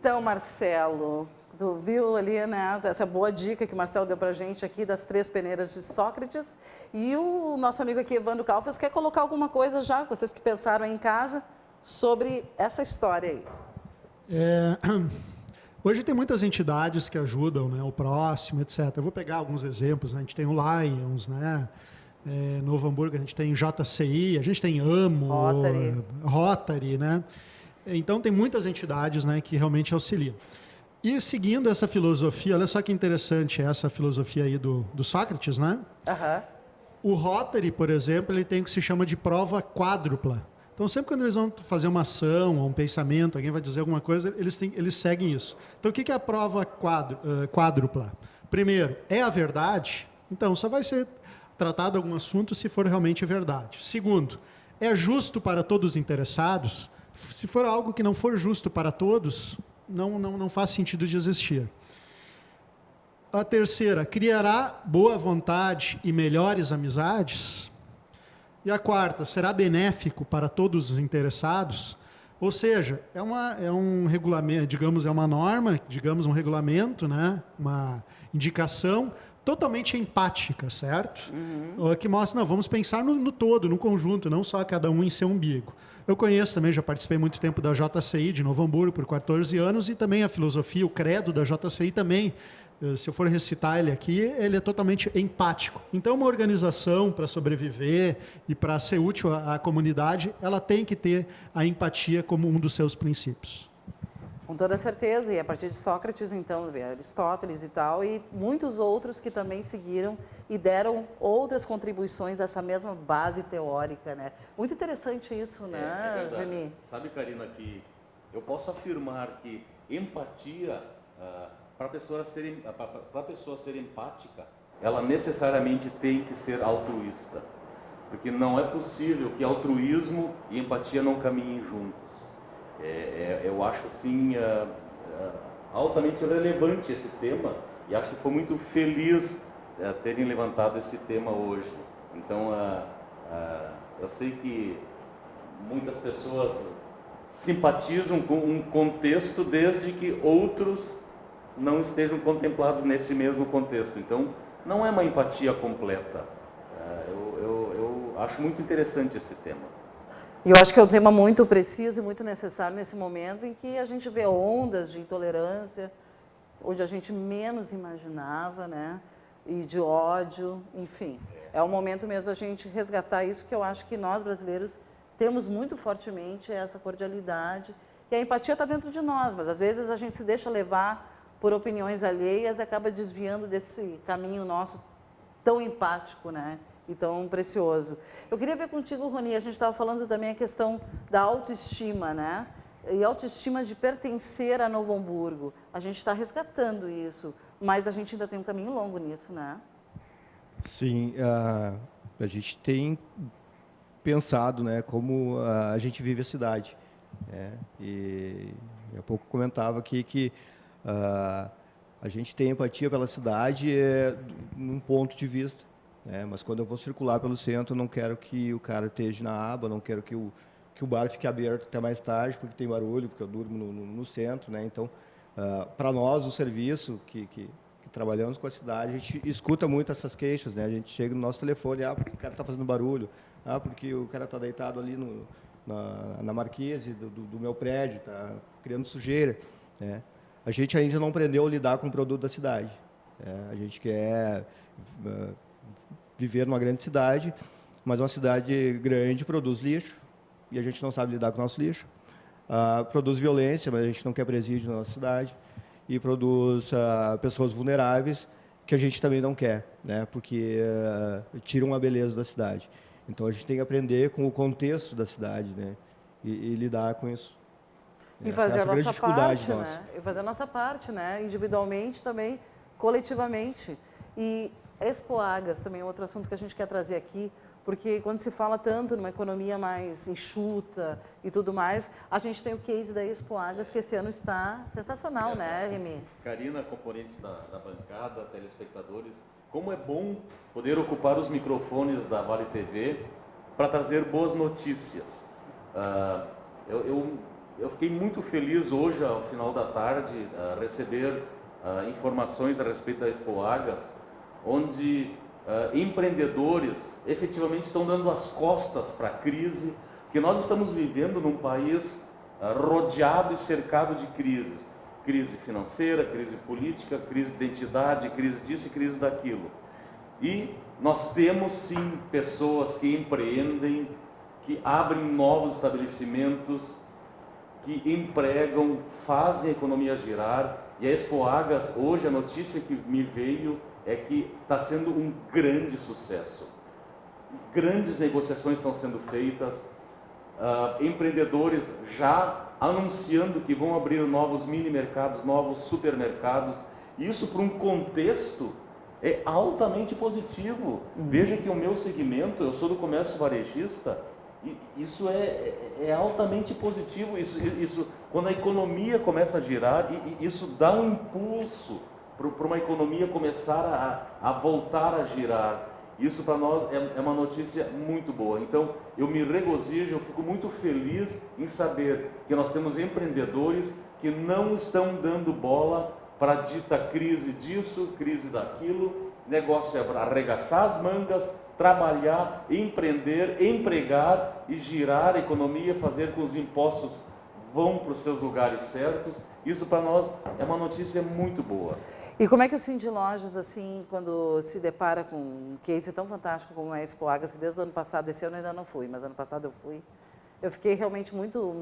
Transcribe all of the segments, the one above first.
Então, Marcelo, tu viu ali, né, essa boa dica que o Marcelo deu pra gente aqui das 3 peneiras de Sócrates. E o nosso amigo aqui, Evandro Calfas, quer colocar alguma coisa já, vocês que pensaram aí em casa, sobre essa história aí. Hoje tem muitas entidades que ajudam, né, o próximo, etc. Eu vou pegar alguns exemplos, né? A gente tem o Lions, né? Novo Hamburgo, a gente tem JCI, a gente tem AMO, Rotary, né? Então tem muitas entidades, né, que realmente auxiliam. E seguindo essa filosofia, olha só que interessante essa filosofia aí do Sócrates, né? O Rotary, por exemplo, ele tem o que se chama de prova quádrupla. Então, sempre quando eles vão fazer uma ação ou um pensamento, alguém vai dizer alguma coisa, eles seguem isso. Então, o que é a prova quádrupla? Primeiro, é a verdade? Então, só vai ser tratado algum assunto se for realmente verdade. Segundo, é justo para todos os interessados? Se for algo que não for justo para todos, não faz sentido de existir. A terceira, criará boa vontade e melhores amizades? E a quarta, será benéfico para todos os interessados? Ou seja, é um regulamento, digamos, é uma norma, digamos, um regulamento, né? Uma indicação totalmente empática, certo? Que mostra, não, vamos pensar no todo, no conjunto, não só cada um em seu umbigo. Eu conheço também, já participei muito tempo da JCI de Novo Hamburgo por 14 anos e também a filosofia, o credo da JCI também, se eu for recitar ele aqui, ele é totalmente empático. Então, uma organização, para sobreviver e para ser útil à comunidade, ela tem que ter a empatia como um dos seus princípios. Com toda certeza, e a partir de Sócrates, então, Aristóteles e tal, e muitos outros que também seguiram e deram outras contribuições a essa mesma base teórica, né? Muito interessante isso, né, Remy? Sabe, Karina, que eu posso afirmar que empatia, para a pessoa ser empática, ela necessariamente tem que ser altruísta, porque não é possível que altruísmo e empatia não caminhem juntos. Eu acho assim altamente relevante esse tema e acho que foi muito feliz terem levantado esse tema hoje. Então, eu sei que muitas pessoas simpatizam com um contexto desde que outros não estejam contemplados nesse mesmo contexto. Então, não é uma empatia completa. Eu acho muito interessante esse tema. E eu acho que é um tema muito preciso e muito necessário nesse momento em que a gente vê ondas de intolerância, onde a gente menos imaginava, né? E de ódio, enfim. É o momento mesmo da gente resgatar isso que eu acho que nós brasileiros temos muito fortemente, essa cordialidade. E a empatia está dentro de nós, mas às vezes a gente se deixa levar por opiniões alheias e acaba desviando desse caminho nosso tão empático, né? E tão precioso. Eu queria ver contigo, Rony, a gente estava falando também a questão da autoestima, né? E autoestima de pertencer a Novo Hamburgo. A gente está resgatando isso, mas a gente ainda tem um caminho longo nisso, né? Sim, a gente tem pensado, né, como a gente vive a cidade. E há pouco comentava aqui que a gente tem empatia pela cidade num ponto de vista. Mas quando eu vou circular pelo centro, eu não quero que o cara esteja na aba, não quero que o bar fique aberto até mais tarde, porque tem barulho, porque eu durmo no centro, né? Então, para nós, o serviço que trabalhamos com a cidade, a gente escuta muito essas queixas, né? A gente chega no nosso telefone, porque o cara está fazendo barulho, porque o cara está deitado ali na marquise do meu prédio, está criando sujeira, né? A gente ainda não aprendeu a lidar com o produto da cidade. A gente quer viver numa grande cidade, mas uma cidade grande produz lixo, e a gente não sabe lidar com o nosso lixo. Produz violência, mas a gente não quer presídio na nossa cidade. E produz pessoas vulneráveis, que a gente também não quer, né? Porque tiram a beleza da cidade. Então, a gente tem que aprender com o contexto da cidade, né? E lidar com isso. E fazer a nossa parte, né? E fazer a nossa parte, né? Individualmente também, coletivamente. E Expoagas também é outro assunto que a gente quer trazer aqui, porque quando se fala tanto numa economia mais enxuta e tudo mais, a gente tem o case da Expoagas, que esse ano está sensacional, né, Remy? Karina, componentes da bancada, telespectadores, como é bom poder ocupar os microfones da Vale TV para trazer boas notícias. Eu eu fiquei muito feliz hoje, ao final da tarde, receber informações a respeito da Expo Agas, onde empreendedores efetivamente estão dando as costas para a crise, que nós estamos vivendo num país rodeado e cercado de crises. Crise financeira, crise política, crise de identidade, crise disso e crise daquilo. E nós temos sim pessoas que empreendem, que abrem novos estabelecimentos, que empregam, fazem a economia girar. E a Expo Agas, hoje a notícia que me veio é que está sendo um grande sucesso. Grandes negociações estão sendo feitas, empreendedores já anunciando que vão abrir novos mini-mercados, novos supermercados. Isso para um contexto é altamente positivo. Veja que o meu segmento, eu sou do comércio varejista, e isso é altamente positivo. Isso, quando a economia começa a girar, isso dá um impulso para uma economia começar a voltar a girar. Isso para nós é uma notícia muito boa. Então eu me regozijo, eu fico muito feliz em saber que nós temos empreendedores que não estão dando bola para a dita crise disso, crise daquilo. Negócio é arregaçar as mangas, trabalhar, empreender, empregar e girar a economia, fazer com que os impostos vão para os seus lugares certos. Isso para nós é uma notícia muito boa. E como é que o Cindy Lojas, assim, quando se depara com um case tão fantástico como a Expo Agas, que desde o ano passado, esse ano eu ainda não fui, mas ano passado eu fui, eu fiquei realmente muito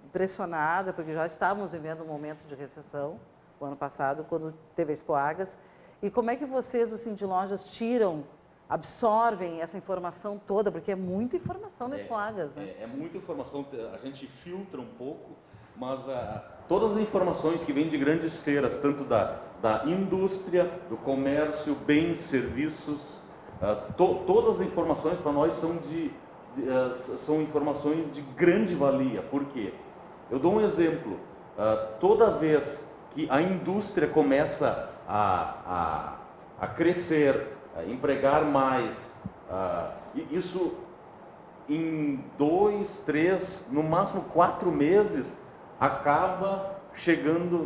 impressionada, porque já estávamos vivendo um momento de recessão, o ano passado, quando teve a Expo Agas. E como é que vocês, o Cindy Lojas, absorvem essa informação toda, porque é muita informação na Expo Agas, né? É muita informação, a gente filtra um pouco, mas todas as informações que vêm de grandes feiras, tanto da indústria, do comércio, bens, serviços, todas as informações para nós são informações de grande valia. Por quê? Eu dou um exemplo. Toda vez que a indústria começa a crescer, a empregar mais, isso em 2, 3, no máximo 4 meses, acaba chegando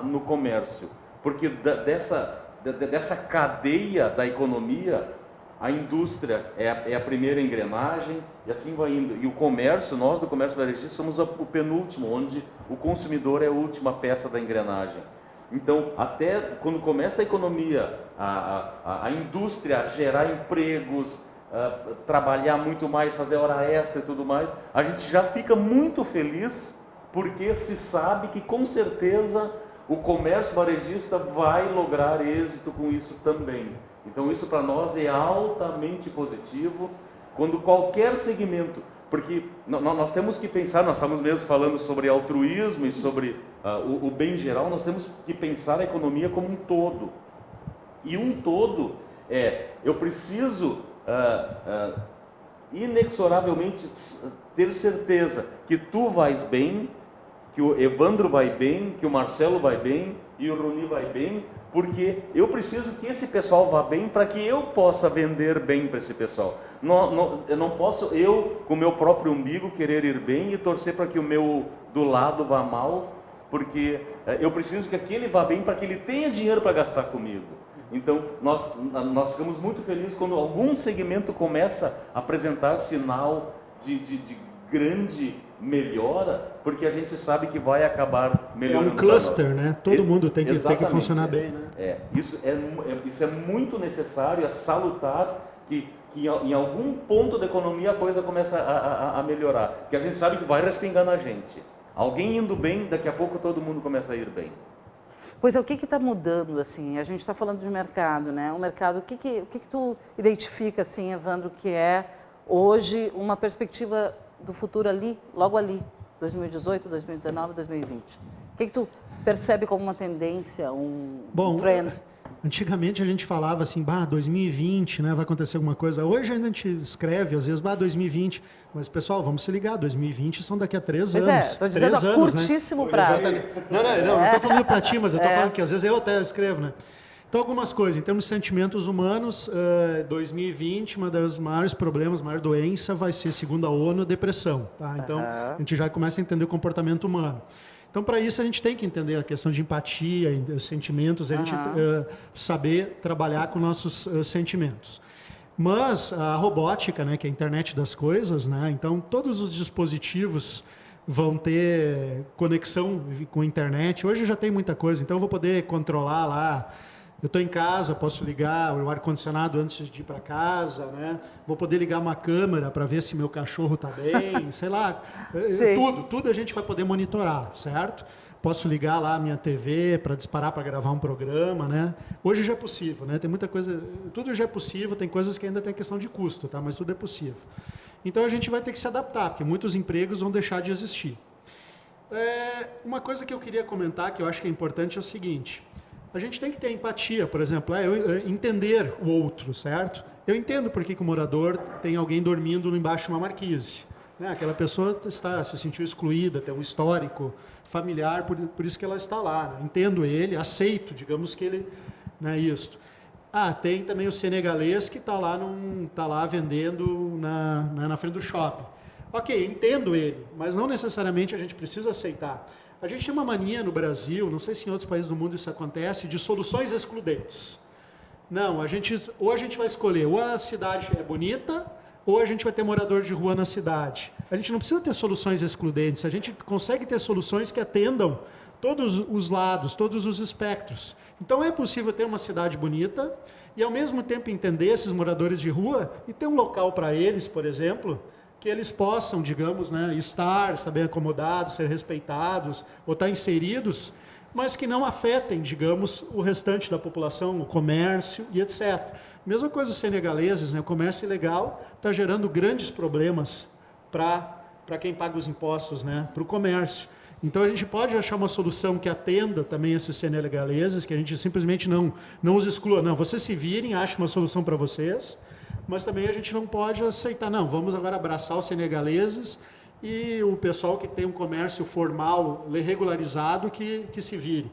no comércio. Porque dessa cadeia da economia, a indústria é a primeira engrenagem e assim vai indo. E o comércio, nós do comércio varejista somos o penúltimo, onde o consumidor é a última peça da engrenagem. Então, até quando começa a economia, a indústria a gerar empregos, trabalhar muito mais, fazer hora extra e tudo mais, a gente já fica muito feliz, porque se sabe que com certeza o comércio varejista vai lograr êxito com isso também. Então isso para nós é altamente positivo, quando qualquer segmento, porque nós temos que pensar, nós estamos mesmo falando sobre altruísmo e sobre o bem geral, nós temos que pensar a economia como um todo. E um todo eu preciso inexoravelmente ter certeza que tu vais bem, que o Evandro vai bem, que o Marcelo vai bem e o Roni vai bem, porque eu preciso que esse pessoal vá bem para que eu possa vender bem para esse pessoal. Eu não posso, com o meu próprio umbigo, querer ir bem e torcer para que o meu do lado vá mal, porque eu preciso que aquele vá bem para que ele tenha dinheiro para gastar comigo. Então, nós ficamos muito felizes quando algum segmento começa a apresentar sinal de grande melhora, porque a gente sabe que vai acabar melhorando. É um cluster, né? Todo mundo tem que funcionar bem, né? Isso é muito necessário, é salutar que em algum ponto da economia a coisa começa a melhorar, que a gente sabe que vai respingar na gente. Alguém indo bem, daqui a pouco todo mundo começa a ir bem. Pois é, o que está mudando, assim? A gente está falando de mercado, né? O mercado, o que tu identifica, assim, Evandro, que é hoje uma perspectiva do futuro ali, logo ali, 2018, 2019, 2020? O que tu percebe como uma tendência, um trend? Antigamente a gente falava assim, 2020, né, vai acontecer alguma coisa. Hoje ainda a gente escreve, às vezes, 2020. Mas, pessoal, vamos se ligar, 2020 são daqui a 3 anos. Pois é, estou dizendo a curtíssimo prazo. Não estou falando para ti, mas eu estou falando que às vezes eu até escrevo, né? Então, algumas coisas. Em termos de sentimentos humanos, 2020, uma das maiores problemas, a maior doença vai ser, segundo a ONU, depressão. Tá? Então, a gente já começa a entender o comportamento humano. Então, para isso, a gente tem que entender a questão de empatia, sentimentos, a gente saber trabalhar com nossos sentimentos. Mas a robótica, né, que é a internet das coisas, né, então todos os dispositivos vão ter conexão com a internet. Hoje já tem muita coisa, então eu vou poder controlar lá. Eu estou em casa, posso ligar o ar-condicionado antes de ir para casa, né? Vou poder ligar uma câmera para ver se meu cachorro está bem, sei lá. Tudo a gente vai poder monitorar, certo? Posso ligar lá a minha TV para disparar para gravar um programa, né? Hoje já é possível, né? Tem muita coisa, tudo já é possível, tem coisas que ainda tem questão de custo, tá? Mas tudo é possível. Então a gente vai ter que se adaptar, porque muitos empregos vão deixar de existir. Uma coisa que eu queria comentar, que eu acho que é importante, é o seguinte: a gente tem que ter empatia, por exemplo, entender o outro, certo? Eu entendo por que o morador tem alguém dormindo embaixo de uma marquise. Né? Aquela pessoa se sentiu excluída, tem um histórico familiar, por isso que ela está lá. Né? Entendo ele, aceito, digamos que ele... Né, isso. Tem também o senegalês que está lá vendendo na frente do shopping. Ok, entendo ele, mas não necessariamente a gente precisa aceitar. A gente tem uma mania no Brasil, não sei se em outros países do mundo isso acontece, de soluções excludentes. Não, ou a gente vai escolher, ou a cidade é bonita, ou a gente vai ter morador de rua na cidade. A gente não precisa ter soluções excludentes, a gente consegue ter soluções que atendam todos os lados, todos os espectros. Então é possível ter uma cidade bonita e ao mesmo tempo entender esses moradores de rua e ter um local para eles, por exemplo, que eles possam, digamos, né, estar bem acomodados, ser respeitados ou estar inseridos, mas que não afetem, digamos, o restante da população, o comércio e etc. Mesma coisa os senegaleses, né? O comércio ilegal está gerando grandes problemas para quem paga os impostos, né? Para o comércio. Então a gente pode achar uma solução que atenda também esses senegaleses, que a gente simplesmente não os exclua. Não, vocês se virem, ache uma solução para vocês, mas também a gente não pode aceitar, não, vamos agora abraçar os senegaleses e o pessoal que tem um comércio formal, regularizado, que se vire.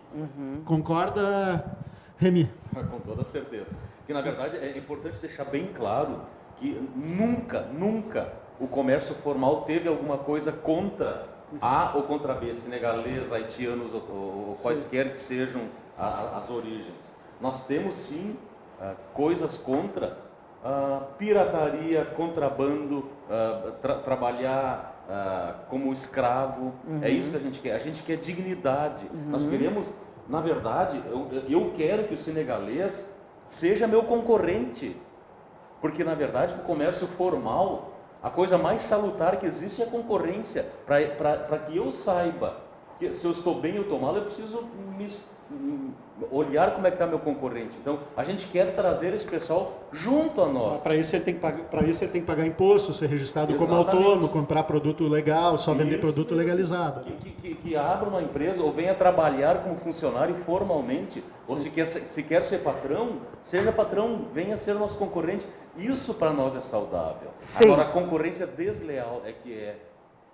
Concorda, Remy? Com toda certeza. Porque, na verdade, é importante deixar bem claro que nunca o comércio formal teve alguma coisa contra A ou contra B, senegalês, haitianos ou quaisquer que sejam as origens. Nós temos, sim, coisas contra pirataria, contrabando, trabalhar como escravo. É isso que a gente quer. A gente quer dignidade. Nós queremos, na verdade, eu quero que o senegalês seja meu concorrente. Porque, na verdade, no comércio formal, a coisa mais salutar que existe é a concorrência. Para que eu saiba que se eu estou bem ou estou mal, eu preciso olhar como é que está meu concorrente. Então, a gente quer trazer esse pessoal junto a nós. Para isso ele tem que pagar imposto, ser registrado como autônomo, comprar produto legal, só vender produto legalizado. Que abra uma empresa ou venha trabalhar como funcionário formalmente, ou se quer ser patrão, seja patrão, venha ser nosso concorrente. Isso para nós é saudável. Sim. Agora, a concorrência desleal é que é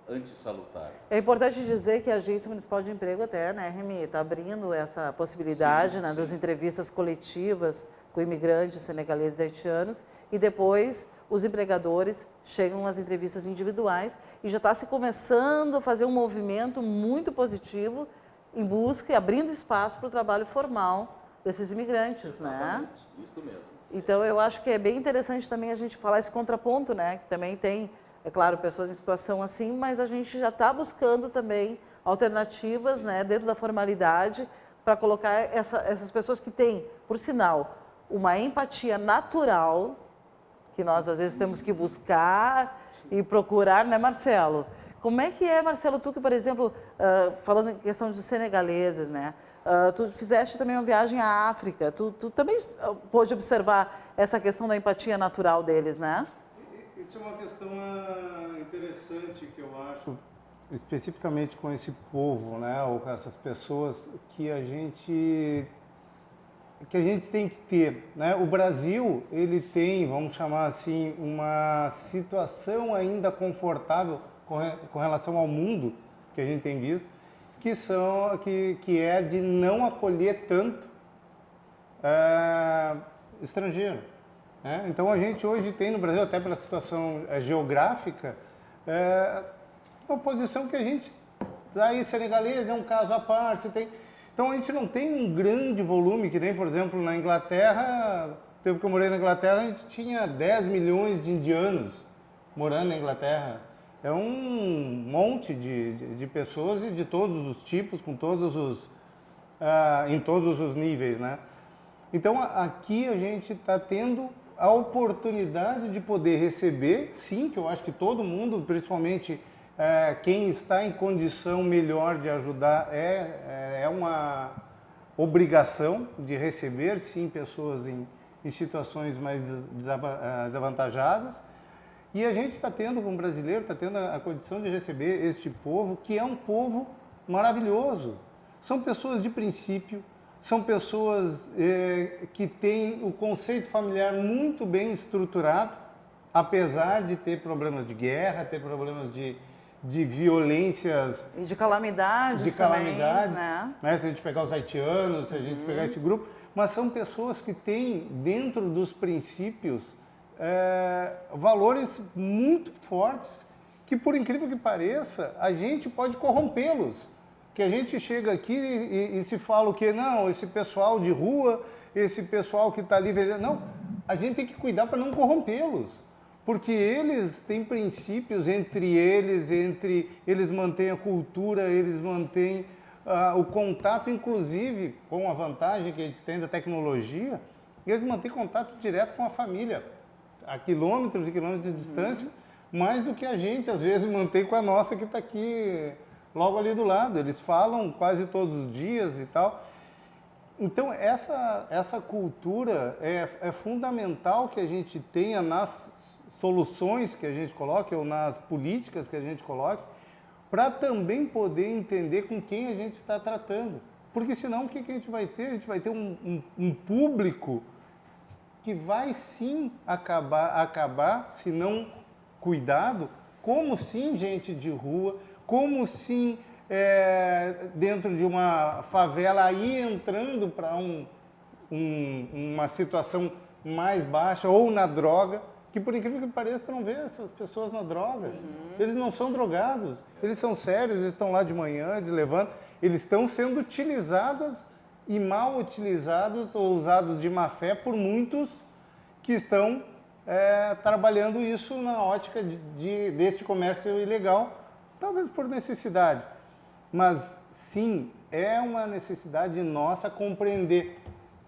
antissalutar. É importante dizer que a Agência Municipal de Emprego até, né, Remy, está abrindo essa possibilidade, né, das entrevistas coletivas com imigrantes senegaleses e haitianos, e depois os empregadores chegam às entrevistas individuais e já está se começando a fazer um movimento muito positivo em busca e abrindo espaço para o trabalho formal desses imigrantes, né? Isso mesmo. Então eu acho que é bem interessante também a gente falar esse contraponto, né, que também tem, é claro, pessoas em situação assim, mas a gente já está buscando também alternativas, né, dentro da formalidade, para colocar essas pessoas que têm, por sinal, uma empatia natural, que nós às vezes temos que buscar e procurar, né, Marcelo? Como é que é, Marcelo, tu que, por exemplo, falando em questão dos senegaleses, né, tu fizeste também uma viagem à África, tu também pôde observar essa questão da empatia natural deles, né? Isso é uma questão interessante que eu acho, especificamente com esse povo, né, ou com essas pessoas que a gente tem que ter, né? O Brasil, ele tem, vamos chamar assim, uma situação ainda confortável com relação ao mundo que a gente tem visto, que é de não acolher tanto estrangeiro. Né? Então, a gente hoje tem no Brasil, até pela situação geográfica, uma posição que a gente, daí senegalês é um caso à parte, então a gente não tem um grande volume, que nem, por exemplo, na Inglaterra, o tempo que eu morei na Inglaterra, a gente tinha 10 milhões de indianos morando na Inglaterra. É um monte de pessoas e de todos os tipos, com todos os, em todos os níveis, né? Então, aqui a gente está tendo a oportunidade de poder receber, sim, que eu acho que todo mundo, principalmente quem está em condição melhor de ajudar, é uma obrigação de receber, sim, pessoas em situações mais desavantajadas. E a gente está tendo, como brasileiro, está tendo a condição de receber este povo, que é um povo maravilhoso. São pessoas de princípio, são pessoas que têm o conceito familiar muito bem estruturado, apesar de ter problemas de guerra, ter problemas de violências... E de calamidades também, né? Se a gente pegar os haitianos, se a gente pegar esse grupo, mas são pessoas que têm, dentro dos princípios, valores muito fortes, que por incrível que pareça, a gente pode corrompê-los. Que a gente chega aqui e se fala o quê? Não, esse pessoal de rua, esse pessoal que está ali vendendo... Não, a gente tem que cuidar para não corrompê-los. Porque eles têm princípios entre eles mantêm a cultura, eles mantêm o contato, inclusive, com a vantagem que a gente tem da tecnologia, eles mantêm contato direto com a família, a quilômetros e quilômetros de distância, mais do que a gente, às vezes, mantém com a nossa que está aqui logo ali do lado. Eles falam quase todos os dias e tal. Então, essa cultura é fundamental que a gente tenha nas soluções que a gente coloque ou nas políticas que a gente coloque, para também poder entender com quem a gente está tratando. Porque senão o que a gente vai ter? A gente vai ter um público que vai sim acabar, se não cuidado, como sim gente de rua, como sim dentro de uma favela aí entrando para uma situação mais baixa ou na droga, que por incrível que pareça, tu não vê essas pessoas na droga. Eles não são drogados, eles são sérios, eles estão lá de manhã, eles levantam, eles estão sendo utilizados e mal utilizados ou usados de má fé por muitos que estão trabalhando isso na ótica deste comércio ilegal, talvez por necessidade. Mas sim, é uma necessidade nossa compreender.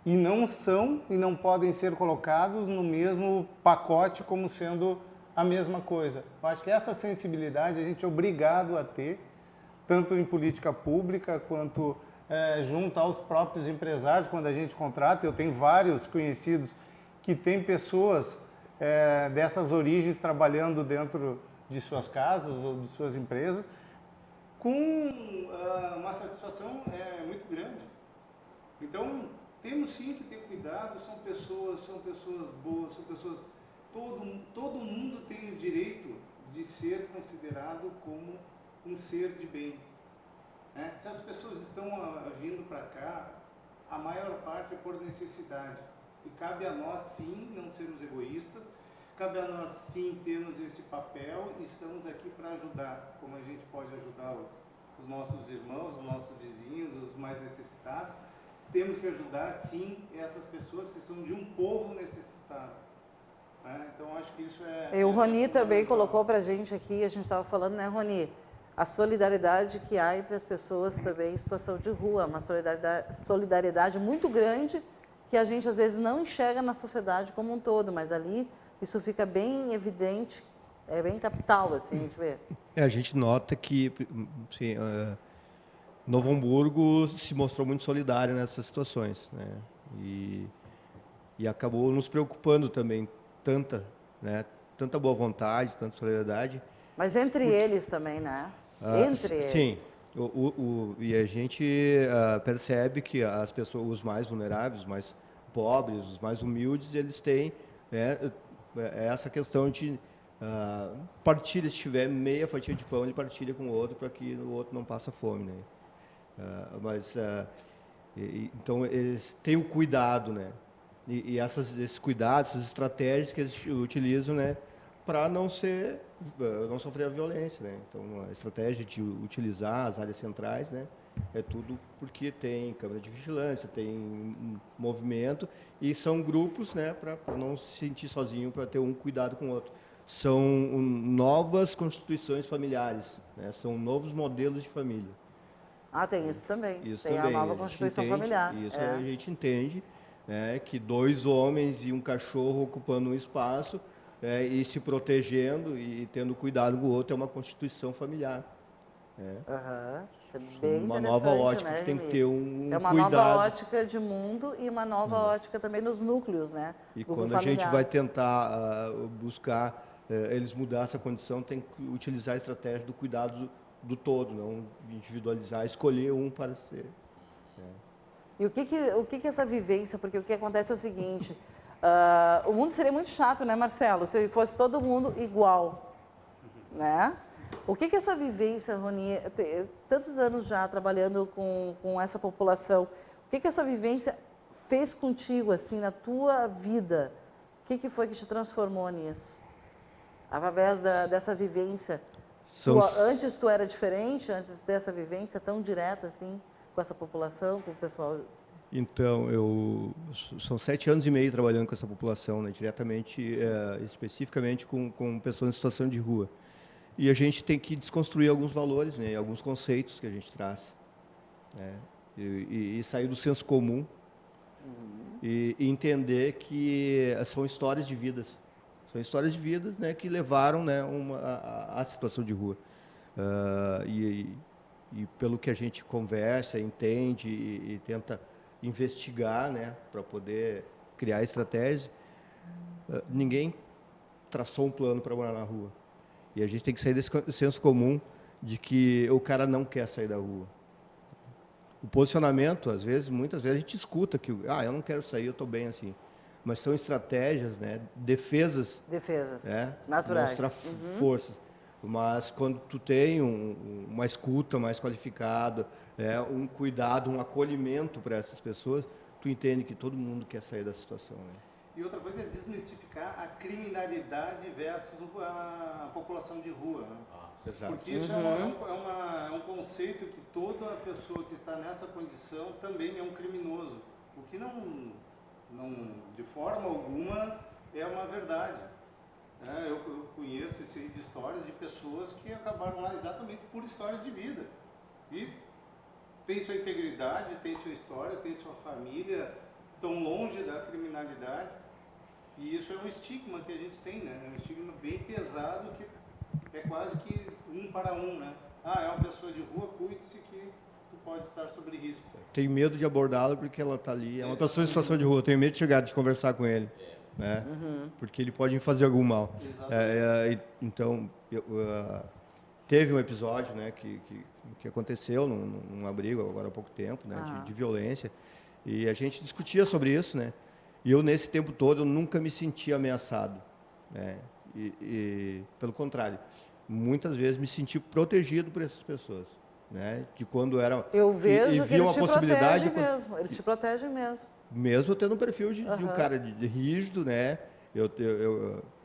E não podem ser colocados no mesmo pacote como sendo a mesma coisa. Eu acho que essa sensibilidade a gente é obrigado a ter, tanto em política pública quanto junto aos próprios empresários, quando a gente contrata. Eu tenho vários conhecidos que têm pessoas dessas origens trabalhando dentro de suas casas ou de suas empresas, com uma satisfação muito grande. Então, temos sim que ter cuidado, são pessoas boas, são pessoas... Todo mundo tem o direito de ser considerado como um ser de bem. Né? Se as pessoas estão vindo para cá, a maior parte é por necessidade. E cabe a nós sim não sermos egoístas, cabe a nós sim termos esse papel e estamos aqui para ajudar, como a gente pode ajudar os nossos irmãos, os nossos vizinhos, os mais necessitados. Temos que ajudar, sim, essas pessoas que são de um povo necessitado. Né? Então, acho que isso E o Rony também colocou para a gente aqui, a gente estava falando, né, Rony? A solidariedade que há entre as pessoas também em situação de rua, uma solidariedade muito grande que a gente, às vezes, não enxerga na sociedade como um todo, mas ali isso fica bem evidente, é bem capital, assim, a gente vê. A gente nota que... Assim, Novo Hamburgo se mostrou muito solidário nessas situações, né? E acabou nos preocupando também, tanta boa vontade, tanta solidariedade. Mas entre eles também, né? Entre eles. Sim, e a gente percebe que as pessoas, os mais vulneráveis, os mais pobres, os mais humildes, eles têm essa questão de partilha. Se tiver meia fatia de pão, ele partilha com o outro para que o outro não passe fome, né? Mas Então, eles têm o cuidado, né? E esses cuidados, essas estratégias que eles utilizam, né? Para não sofrer a violência, né? Então, a estratégia de utilizar as áreas centrais, né? É tudo porque tem câmera de vigilância, tem movimento e são grupos, né? Para não se sentir sozinho, para ter um cuidado com o outro. São novas constituições familiares, né? São novos modelos de família. Tem isso também. Isso tem também. a nova Constituição familiar. Isso a gente entende, né? Que 2 homens e um cachorro ocupando um espaço e se protegendo e tendo cuidado com o outro é uma constituição familiar. Isso é bem uma nova ótica, né, que tem que ter um É uma cuidado. nova ótica de mundo e uma nova ótica também nos núcleos, né? E do quando a gente vai tentar buscar eles mudar essa condição, tem que utilizar a estratégia do cuidado do todo, não individualizar, escolher um para ser. E o que essa vivência, porque o que acontece é o seguinte, o mundo seria muito chato, né, Marcelo, se fosse todo mundo igual, né? O que essa vivência, Rony, tantos anos já trabalhando com essa população, o que essa vivência fez contigo, assim, na tua vida? O que foi que te transformou nisso? Através dessa vivência. Antes tu era diferente, antes dessa vivência tão direta, assim, com essa população, com o pessoal? Então, são 7 anos e meio trabalhando com essa população, né, diretamente, especificamente com pessoas em situação de rua. E a gente tem que desconstruir alguns valores, né, alguns conceitos que a gente traz, né, e sair do senso comum e entender que são histórias de vidas. São histórias de vidas, né, que levaram, né, a situação de rua. E pelo que a gente conversa, entende e tenta investigar, né, para poder criar estratégias, ninguém traçou um plano para morar na rua. E a gente tem que sair desse senso comum de que o cara não quer sair da rua. O posicionamento, muitas vezes a gente escuta que eu não quero sair, eu estou bem assim. Mas são estratégias, né, defesas. Naturais. Mostrar forças. Mas quando tu tem uma escuta mais qualificada, um cuidado, um acolhimento para essas pessoas, tu entende que todo mundo quer sair da situação, né? E outra coisa é desmistificar a criminalidade versus a população de rua. Né? Exato. Porque isso é um conceito que toda pessoa que está nessa condição também é um criminoso. O que não de forma alguma é uma verdade. Eu conheço e sei de histórias de pessoas que acabaram lá exatamente por histórias de vida. E tem sua integridade, tem sua história, tem sua família, tão longe da criminalidade. E isso é um estigma que a gente tem, né? É um estigma bem pesado que é quase que 1 para 1, né? É uma pessoa de rua, cuide-se que tu pode estar sob risco. Tenho medo de abordá-la porque ela está ali. É uma pessoa em situação de rua. Tenho medo de chegar, de conversar com ele. Né? Porque ele pode me fazer algum mal. Então, teve um episódio, né, que aconteceu num abrigo agora há pouco tempo, né, de violência. E a gente discutia sobre isso, né? E eu, nesse tempo todo, eu nunca me senti ameaçado, né? E pelo contrário, muitas vezes me senti protegido por essas pessoas, né? De quando era... Eu vejo e via uma possibilidade mesmo, eles te protegem mesmo. Mesmo tendo um perfil de um cara rígido, né?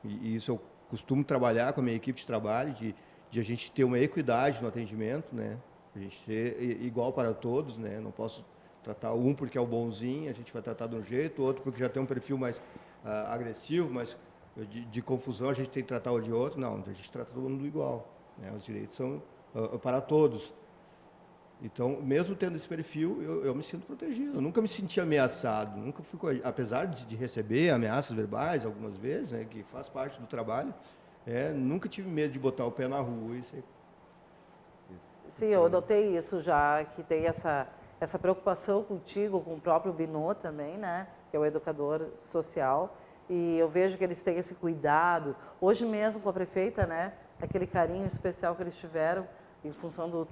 E isso eu costumo trabalhar com a minha equipe de trabalho, de a gente ter uma equidade no atendimento, né? A gente ser igual para todos, né? Não posso tratar um porque é o bonzinho, a gente vai tratar de um jeito, outro porque já tem um perfil mais agressivo, mais de confusão, a gente tem que tratar o de outro. Não, a gente trata todo mundo igual, né? Os direitos são para todos. Então, mesmo tendo esse perfil, eu me sinto protegido. Eu nunca me senti ameaçado, nunca fui, apesar de receber ameaças verbais algumas vezes, né, que faz parte do trabalho, nunca tive medo de botar o pé na rua. Sim, eu notei isso já, que tem essa preocupação contigo, com o próprio Binot também, né, que é o educador social, e eu vejo que eles têm esse cuidado. Hoje mesmo com a prefeita, né, aquele carinho especial que eles tiveram, em função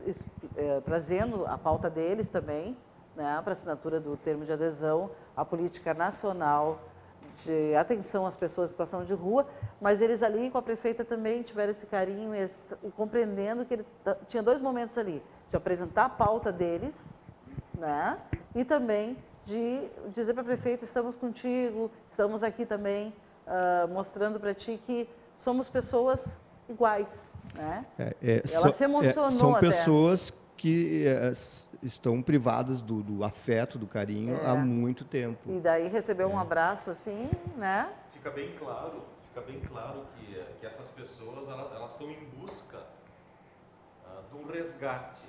trazendo a pauta deles também, né, para assinatura do termo de adesão à política nacional de atenção às pessoas em situação de rua, mas eles ali com a prefeita também tiveram esse carinho e compreendendo que eles tinha 2 momentos ali, de apresentar a pauta deles, né, e também de dizer para a prefeita, estamos contigo, estamos aqui também mostrando para ti que somos pessoas iguais, né? Ela se emocionou são até. pessoas que estão privadas do afeto, do carinho há muito tempo. E daí recebeu um abraço assim, né? Fica bem claro que essas pessoas elas estão em busca de um resgate,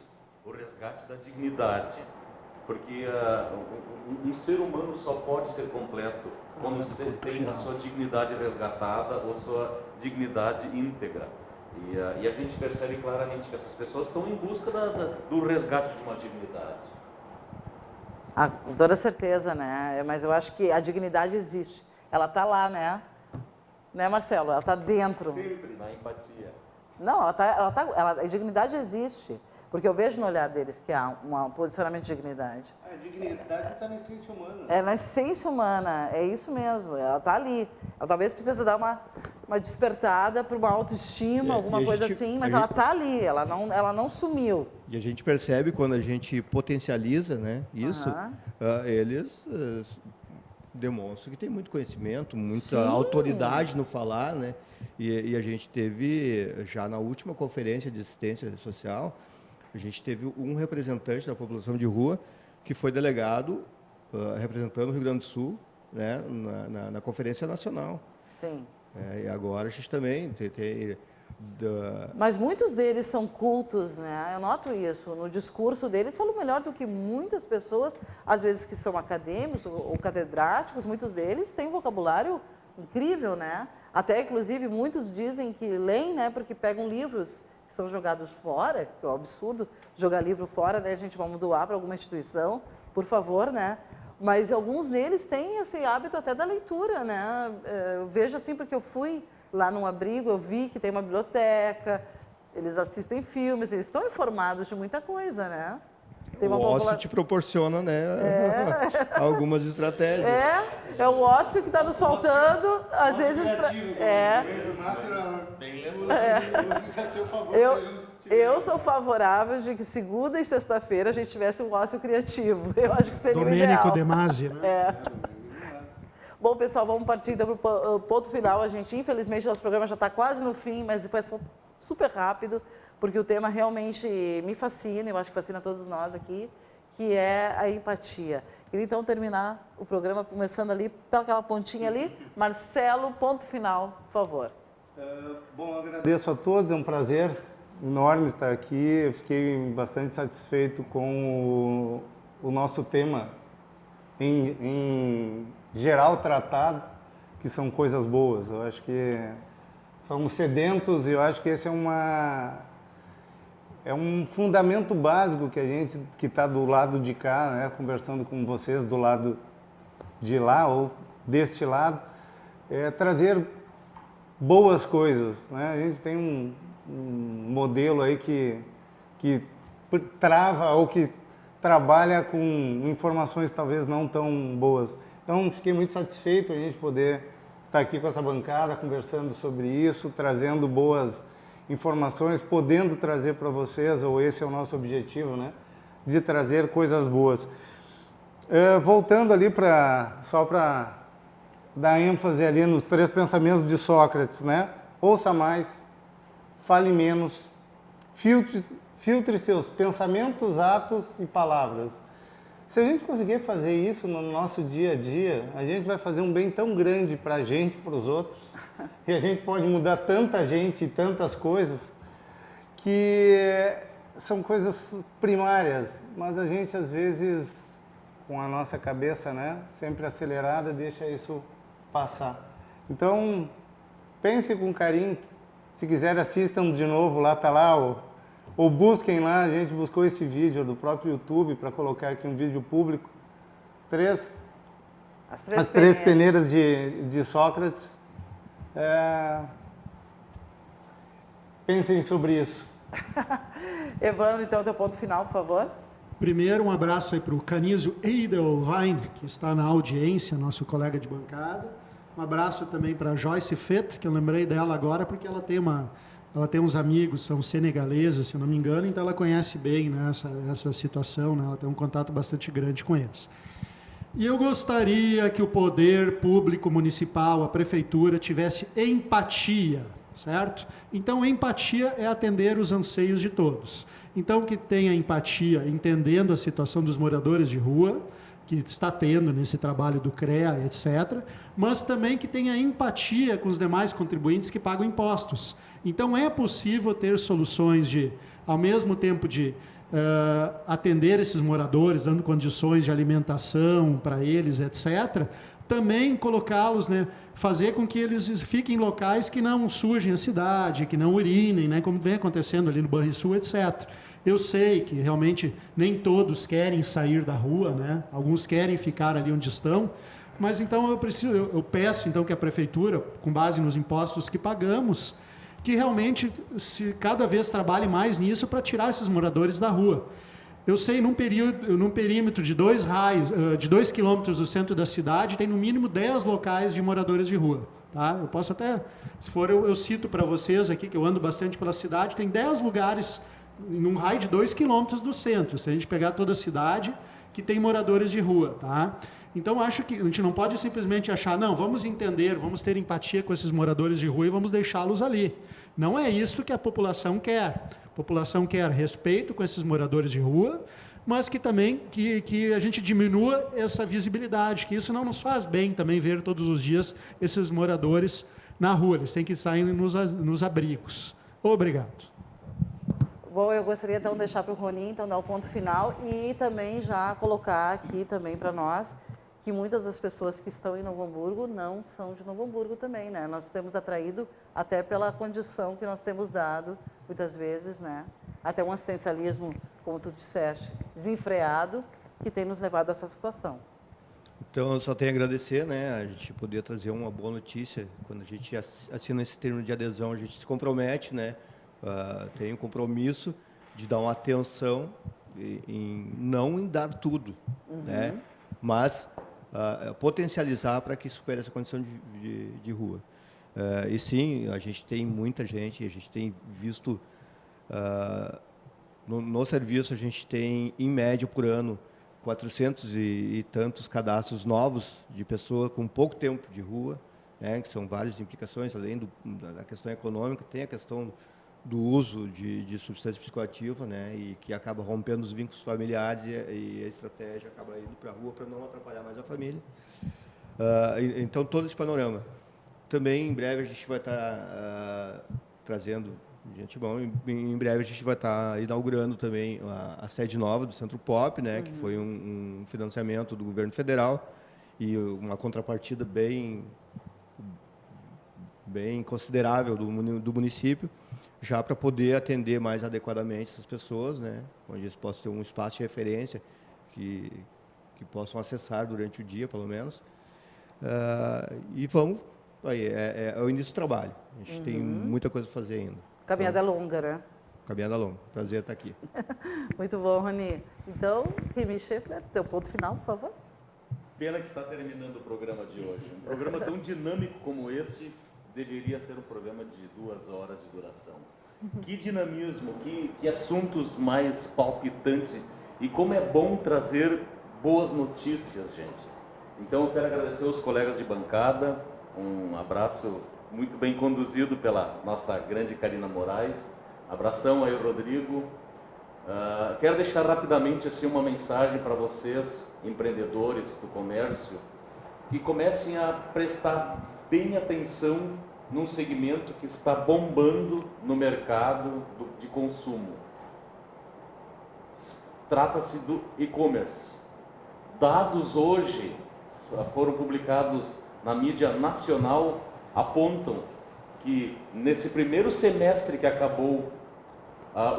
o resgate da dignidade. Porque um ser humano só pode ser completo quando você tem a sua dignidade resgatada ou sua dignidade íntegra. E a gente percebe claramente que essas pessoas estão em busca do resgate de uma dignidade. Com toda certeza, né? Mas eu acho que a dignidade existe. Ela está lá, né? Né, Marcelo? Ela está dentro. Sempre na empatia. Não, a dignidade existe. Porque eu vejo no olhar deles que há um posicionamento de dignidade. A dignidade está na essência humana. É na essência humana, é isso mesmo. Ela está ali. Ela talvez precise dar uma despertada para uma autoestima, alguma coisa assim, mas ela está ali, ela não sumiu. E a gente percebe quando a gente potencializa, né, isso, eles demonstram que tem muito conhecimento, muita autoridade no falar, né? E a gente teve, já na última conferência de assistência social, a gente teve um representante da população de rua que foi delegado representando o Rio Grande do Sul, né, na Conferência Nacional. Sim. E agora a gente também tem Mas muitos deles são cultos, né? Eu noto isso. No discurso deles falam melhor do que muitas pessoas, às vezes que são acadêmicos ou catedráticos, muitos deles têm um vocabulário incrível, né? Até, inclusive, muitos dizem que leem, né, porque pegam livros que são jogados fora, que é um absurdo jogar livro fora, né? A gente vamos doar para alguma instituição, por favor, né? Mas alguns deles têm esse hábito até da leitura, né? Eu vejo assim, porque eu fui lá num abrigo, eu vi que tem uma biblioteca, eles assistem filmes, eles estão informados de muita coisa, né? Tem uma o ócio te proporciona, né, algumas estratégias. É o ócio que está nos faltando, às vezes... Eu sou favorável de que segunda e sexta-feira a gente tivesse um ócio criativo. Eu acho que seria o ideal. Domênico De Masi, né? Bom, pessoal, vamos partir então para o ponto final. A gente, infelizmente, nosso programa já está quase no fim, mas foi super rápido, porque o tema realmente me fascina, eu acho que fascina todos nós aqui, que é a empatia. Queria então terminar o programa começando ali, pelaquela pontinha ali. Marcelo, ponto final, por favor. Bom, agradeço a todos, é um prazer enorme estar aqui. Eu fiquei bastante satisfeito com o nosso tema em geral tratado, que são coisas boas. Eu acho que somos sedentos e eu acho que esse é um fundamento básico que a gente que está do lado de cá, né, conversando com vocês do lado de lá ou deste lado, trazer boas coisas, né? A gente tem um modelo aí que trava ou que trabalha com informações talvez não tão boas. Então, fiquei muito satisfeito a gente poder estar aqui com essa bancada, conversando sobre isso, trazendo boas informações, podendo trazer para vocês, ou esse é o nosso objetivo, né? De trazer coisas boas. Voltando ali só para dar ênfase ali nos 3 pensamentos de Sócrates, né? Ouça mais, fale menos, filtre seus pensamentos, atos e palavras. Se a gente conseguir fazer isso no nosso dia a dia, a gente vai fazer um bem tão grande para a gente, para os outros, e a gente pode mudar tanta gente e tantas coisas, que são coisas primárias, mas a gente às vezes, com a nossa cabeça, né, sempre acelerada, deixa isso passar. Então, pense com carinho, se quiser assistam de novo, lá está lá, ou busquem lá, a gente buscou esse vídeo do próprio YouTube para colocar aqui um vídeo público. As três peneiras de Sócrates. Pensem sobre isso. Evandro, então, teu ponto final, por favor. Primeiro, um abraço aí para o Canísio Edelwein, que está na audiência, nosso colega de bancada. Um abraço também para a Joyce Fett, que eu lembrei dela agora, porque ela tem uma ela tem uns amigos, são senegaleses, se não me engano, então ela conhece bem, né, essa situação, né, ela tem um contato bastante grande com eles. E eu gostaria que o poder público municipal, a prefeitura, tivesse empatia, certo? Então, empatia é atender os anseios de todos. Então, que tenha empatia, entendendo a situação dos moradores de rua, que está tendo nesse trabalho do CREA, etc., mas também que tenha empatia com os demais contribuintes que pagam impostos. Então, é possível ter soluções de, ao mesmo tempo de atender esses moradores, dando condições de alimentação para eles, etc., também colocá-los, né, fazer com que eles fiquem em locais que não sujem a cidade, que não urinem, né, como vem acontecendo ali no Banrisul, etc. Eu sei que realmente nem todos querem sair da rua, né, alguns querem ficar ali onde estão, mas então eu peço então que a prefeitura, com base nos impostos que pagamos, que realmente se cada vez trabalhe mais nisso para tirar esses moradores da rua. Eu sei, num perímetro de 2 quilômetros do centro da cidade, tem no mínimo 10 locais de moradores de rua. Tá? Eu posso até, se for, eu cito para vocês aqui, que eu ando bastante pela cidade, tem 10 lugares num raio de 2 quilômetros do centro, se a gente pegar toda a cidade, que tem moradores de rua. Tá? Então, acho que a gente não pode simplesmente achar, não, vamos entender, vamos ter empatia com esses moradores de rua e vamos deixá-los ali. Não é isso que a população quer. A população quer respeito com esses moradores de rua, mas que também que a gente diminua essa visibilidade, que isso não nos faz bem também ver todos os dias esses moradores na rua. Eles têm que estar nos abrigos. Obrigado. Bom, eu gostaria então de deixar para o Ronin então dar o ponto final e também já colocar aqui também para nós que muitas das pessoas que estão em Novo Hamburgo não são de Novo Hamburgo também, né? Nós temos atraído até pela condição que nós temos dado, muitas vezes, né? Até um assistencialismo, como tu disseste, desenfreado, que tem nos levado a essa situação. Então, eu só tenho a agradecer, né? A gente poder trazer uma boa notícia. Quando a gente assina esse termo de adesão, a gente se compromete, né? Tem um compromisso de dar uma atenção não em dar tudo, né? Mas potencializar para que supere essa condição de rua. E sim, a gente tem muita gente, a gente tem visto, no serviço a gente tem, em média, por ano, 400 e tantos cadastros novos de pessoa com pouco tempo de rua, né, que são várias implicações, além da questão econômica, tem a questão do uso de substância psicoativa, né, e que acaba rompendo os vínculos familiares e a estratégia acaba indo para a rua para não atrapalhar mais a família. Então, todo esse panorama. Também, em breve, a gente vai estar trazendo, de antemão, em breve a gente vai estar inaugurando também a sede nova do Centro Pop, né, que foi um financiamento do governo federal e uma contrapartida bem considerável do município, já para poder atender mais adequadamente essas pessoas, né, onde eles possam ter um espaço de referência que possam acessar durante o dia, pelo menos. E vamos, aí, é o início do trabalho. A gente tem muita coisa para fazer ainda. Caminhada longa, né? Caminhada longa. Prazer estar aqui. Muito bom, Rony. Então, Remy Schaeffler, teu ponto final, por favor. Pena que está terminando o programa de hoje. Um programa tão dinâmico como esse deveria ser um programa de 2 horas de duração. Que dinamismo, que assuntos mais palpitantes e como é bom trazer boas notícias, gente. Então eu quero agradecer aos colegas de bancada, um abraço muito bem conduzido pela nossa grande Karina Moraes. Abração aí, Rodrigo. Quero deixar rapidamente assim, uma mensagem para vocês, empreendedores do comércio, que comecem a prestar bem atenção num segmento que está bombando no mercado de consumo. Trata-se do e-commerce. Dados hoje foram publicados na mídia nacional, apontam que nesse primeiro semestre que acabou,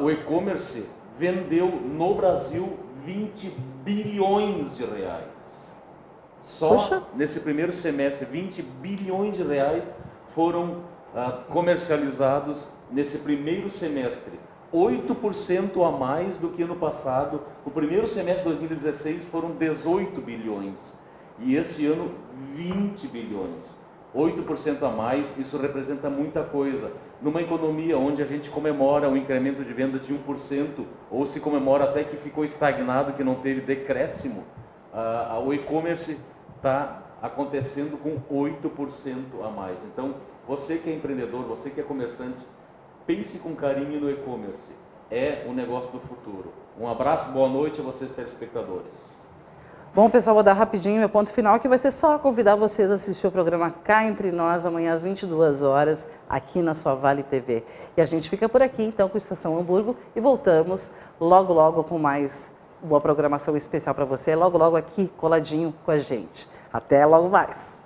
o e-commerce vendeu no Brasil 20 bilhões de reais. Só nesse primeiro semestre, 20 bilhões de reais foram comercializados nesse primeiro semestre. 8% a mais do que ano passado. O primeiro semestre de 2016 foram 18 bilhões. E esse ano, 20 bilhões. 8% a mais, isso representa muita coisa. Numa economia onde a gente comemora um incremento de venda de 1%, ou se comemora até que ficou estagnado, que não teve decréscimo, o e-commerce está acontecendo com 8% a mais. Então, você que é empreendedor, você que é comerciante, pense com carinho no e-commerce. É o negócio do futuro. Um abraço, boa noite a vocês, telespectadores. Bom, pessoal, vou dar rapidinho meu ponto final, que vai ser só convidar vocês a assistir o programa Cá Entre Nós, amanhã às 22 horas, aqui na sua Vale TV. E a gente fica por aqui, então, com o Estação Hamburgo, e voltamos logo, logo com mais uma programação especial para você, logo, logo aqui, coladinho com a gente. Até logo mais!